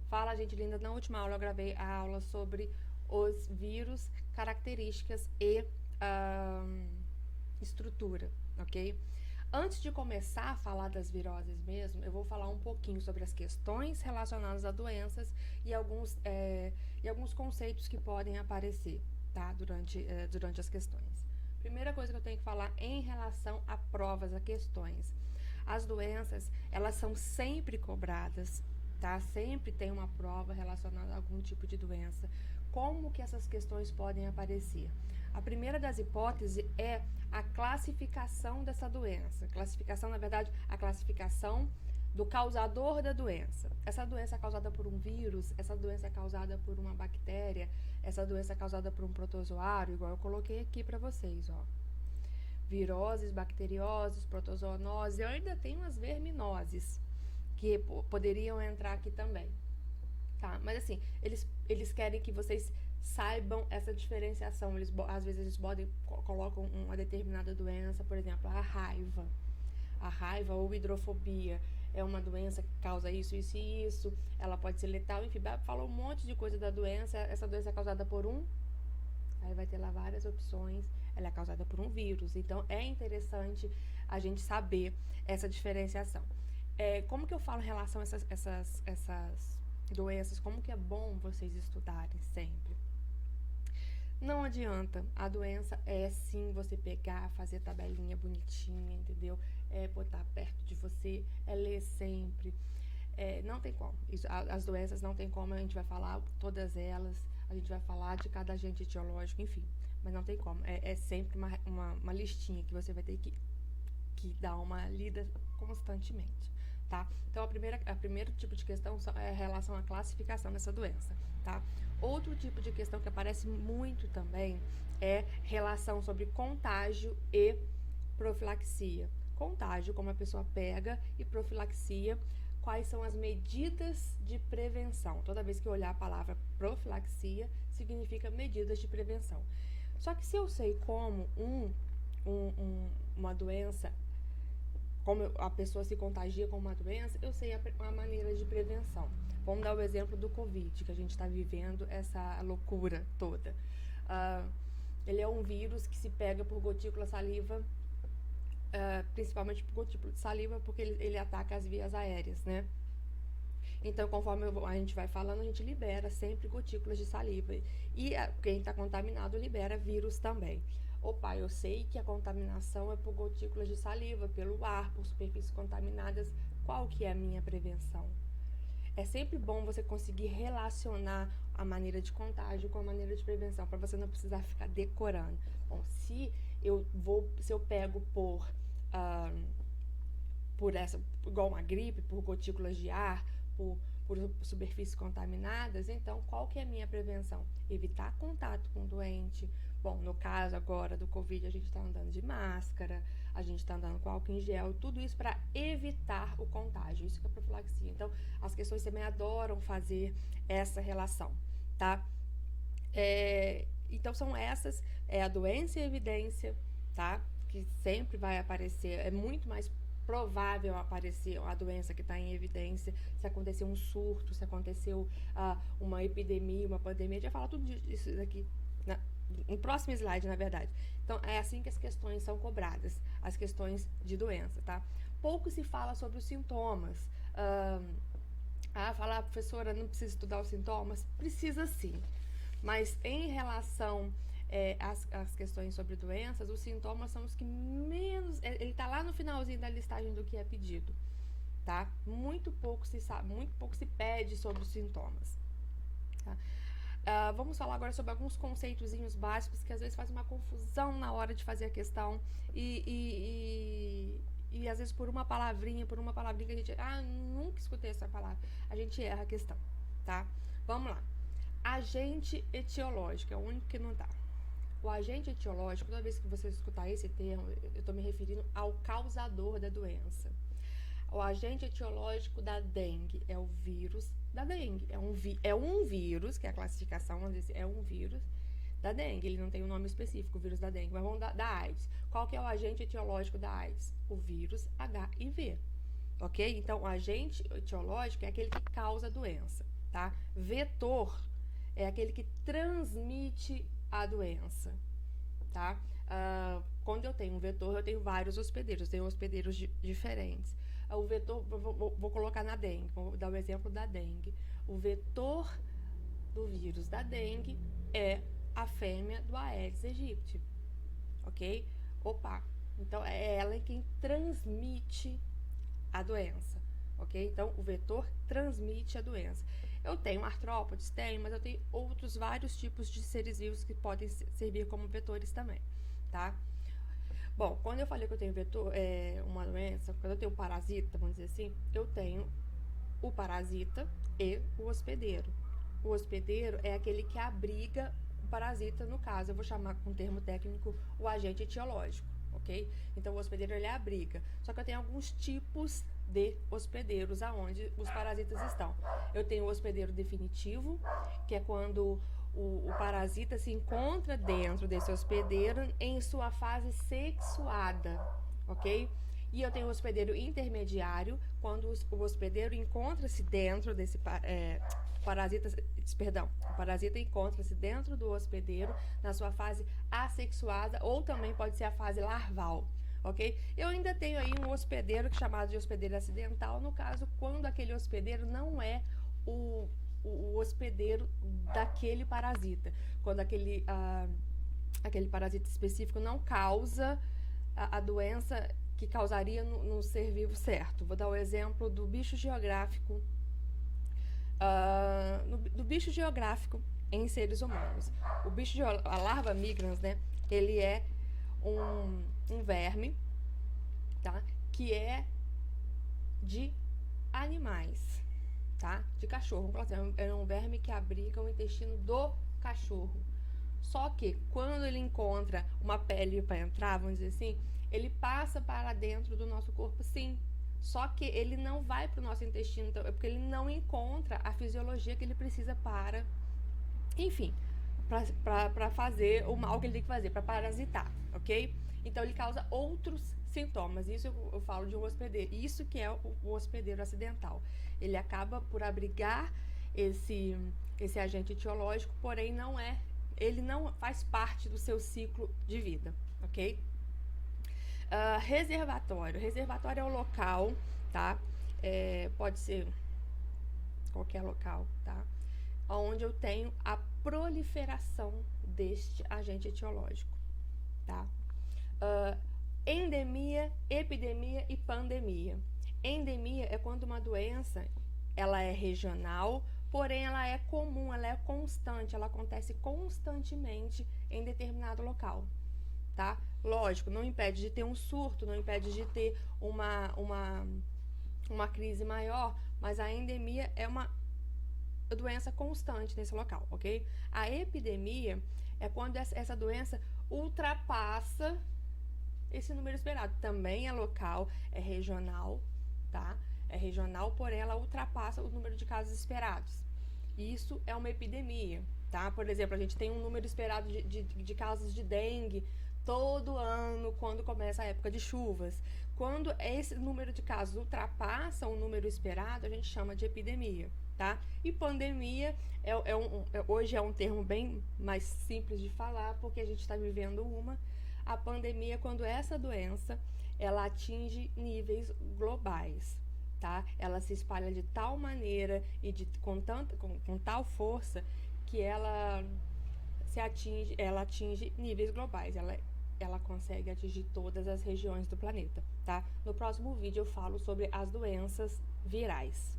Fala, gente linda, na última aula eu gravei a aula sobre os vírus, características e estrutura, ok? Antes de começar a falar das viroses mesmo, eu vou falar um pouquinho sobre as questões relacionadas a doenças e alguns conceitos que podem aparecer, tá? Durante as questões. Primeira coisa que eu tenho que falar em relação a provas, a questões. As doenças, elas são sempre cobradas, tá? Sempre tem uma prova relacionada a algum tipo de doença. Como que essas questões podem aparecer? A primeira das hipóteses é a classificação dessa doença. Classificação, na verdade, a classificação do causador da doença. Essa doença é causada por um vírus, essa doença é causada por uma bactéria, essa doença é causada por um protozoário, igual eu coloquei aqui para vocês, ó. Viroses, bacterioses, protozoonoses, eu ainda tenho as verminoses, que poderiam entrar aqui também, tá? Mas assim, eles querem que vocês saibam essa diferenciação. Às vezes eles colocam uma determinada doença, por exemplo, a raiva. A raiva ou hidrofobia é uma doença que causa isso, isso e isso. Ela pode ser letal, enfim, falou um monte de coisa da doença. Essa doença é causada por aí vai ter lá várias opções. Ela é causada por um vírus. Então, é interessante a gente saber essa diferenciação. Como que eu falo em relação a essas doenças? Como que é bom vocês estudarem sempre? Não adianta, a doença é sim você pegar, fazer tabelinha bonitinha, entendeu? Botar perto de você, ler sempre. Não tem como. As doenças não tem como, a gente vai falar todas elas, a gente vai falar de cada agente etiológico, enfim. Mas não tem como. É sempre uma listinha que você vai ter que dar uma lida constantemente, tá? Então, a primeiro tipo de questão é em relação à classificação dessa doença, tá? Outro tipo de questão que aparece muito também é relação sobre contágio e profilaxia. Contágio, como a pessoa pega, e profilaxia, quais são as medidas de prevenção. Toda vez que eu olhar a palavra profilaxia, significa medidas de prevenção. Só que se eu sei como uma doença, como a pessoa se contagia com uma doença, eu sei a maneira de prevenção. Vamos dar o exemplo do Covid, que a gente está vivendo essa loucura toda. Ele é um vírus que se pega por gotícula saliva, principalmente por gotícula de saliva, porque ele ataca as vias aéreas, né? Então, conforme a gente vai falando, a gente libera sempre gotículas de saliva. E quem está contaminado libera vírus também. Opa, eu sei que a contaminação é por gotículas de saliva, pelo ar, por superfícies contaminadas. Qual que é a minha prevenção? É sempre bom você conseguir relacionar a maneira de contágio com a maneira de prevenção, para você não precisar ficar decorando. Bom, se eu pego igual uma gripe, por gotículas de ar, por superfícies contaminadas, então qual que é a minha prevenção? Evitar contato com o doente. Bom, no caso agora do Covid, a gente está andando de máscara, a gente está andando com álcool em gel, tudo isso para evitar o contágio, isso que é profilaxia. Então, as questões também adoram fazer essa relação, tá? Então, são essas, a doença e a evidência, tá? Que sempre vai aparecer, é muito mais provável aparecer a doença que está em evidência, se aconteceu um surto, se aconteceu uma epidemia, uma pandemia, a gente vai falar tudo disso daqui no próximo slide, na verdade. Então, é assim que as questões são cobradas, as questões de doença, tá? Pouco se fala sobre os sintomas. Falar, professora, não precisa estudar os sintomas? Precisa sim. Mas em relação às questões sobre doenças, os sintomas são os que menos... Ele está lá no finalzinho da listagem do que é pedido, tá? Muito pouco se sabe, muito pouco se pede sobre os sintomas, tá? Vamos falar agora sobre alguns conceitozinhos básicos que às vezes faz uma confusão na hora de fazer a questão e às vezes por uma palavrinha que a gente... nunca escutei essa palavra. A gente erra a questão, tá? Vamos lá. Agente etiológico, é o único que não tá. O agente etiológico, toda vez que você escutar esse termo, eu estou me referindo ao causador da doença. O agente etiológico da dengue é o vírus da dengue. É um vírus, que é a classificação, vamos dizer, é um vírus da dengue. Ele não tem um nome específico, o vírus da dengue, mas vamos da AIDS. Qual que é o agente etiológico da AIDS? O vírus HIV, ok? Então, o agente etiológico é aquele que causa a doença, tá? Vetor é aquele que transmite a doença, tá? Quando eu tenho um vetor, eu tenho vários hospedeiros, tenho hospedeiros diferentes. O vetor, vou colocar na dengue, vou dar o exemplo da dengue. O vetor do vírus da dengue é a fêmea do Aedes aegypti, ok? Opa, então é ela quem transmite a doença, ok? Então o vetor transmite a doença. Eu tenho artrópodes? Tenho, mas eu tenho outros vários tipos de seres vivos que podem servir como vetores também, tá? Bom, quando eu falei que eu tenho vetor, uma doença, quando eu tenho um parasita, vamos dizer assim, eu tenho o parasita e o hospedeiro. O hospedeiro é aquele que abriga o parasita, no caso, eu vou chamar com um termo técnico o agente etiológico, ok? Então, o hospedeiro, ele abriga. Só que eu tenho alguns tipos de hospedeiros aonde os parasitas estão. Eu tenho o hospedeiro definitivo, que é quando o parasita se encontra dentro desse hospedeiro em sua fase sexuada, ok? E eu tenho o hospedeiro intermediário, quando o hospedeiro encontra-se dentro desse o parasita encontra-se dentro do hospedeiro na sua fase assexuada, ou também pode ser a fase larval, ok? Eu ainda tenho aí um hospedeiro chamado de hospedeiro acidental, no caso, quando aquele hospedeiro não é o hospedeiro daquele parasita, quando aquele parasita específico não causa a doença que causaria no ser vivo certo. Vou dar o exemplo do bicho geográfico, do bicho geográfico em seres humanos. A larva migrans, né, ele é um verme, tá, que é de animais, tá? De cachorro. É um verme que abriga o intestino do cachorro. Só que quando ele encontra uma pele para entrar, vamos dizer assim, ele passa para dentro do nosso corpo, sim. Só que ele não vai para o nosso intestino, então, é porque ele não encontra a fisiologia que ele precisa para, enfim, para fazer o mal que ele tem que fazer, para parasitar, ok? Então ele causa outros sintomas. Isso eu falo de um hospedeiro. Isso que é o hospedeiro acidental. Ele acaba por abrigar esse agente etiológico, porém ele não faz parte do seu ciclo de vida, ok? Reservatório. Reservatório é o local, tá? Pode ser qualquer local, tá? Onde eu tenho a proliferação deste agente etiológico, tá? Endemia, epidemia e pandemia. Endemia é quando uma doença, ela é regional, porém ela é comum, ela é constante, ela acontece constantemente em determinado local, tá? Lógico, não impede de ter um surto, não impede de ter uma crise maior, mas a endemia é uma doença constante nesse local, ok? A epidemia é quando essa doença ultrapassa esse número esperado. Também é local, é regional, tá? É regional, porém ela ultrapassa o número de casos esperados. Isso é uma epidemia, tá? Por exemplo, a gente tem um número esperado de casos de dengue todo ano quando começa a época de chuvas. Quando esse número de casos ultrapassa o número esperado, a gente chama de epidemia, tá? E pandemia hoje é um termo bem mais simples de falar, porque a gente está vivendo a pandemia é quando essa doença, ela atinge níveis globais, tá? Ela se espalha de tal maneira e com tal força que ela atinge níveis globais, ela consegue atingir todas as regiões do planeta, tá? No próximo vídeo eu falo sobre as doenças virais.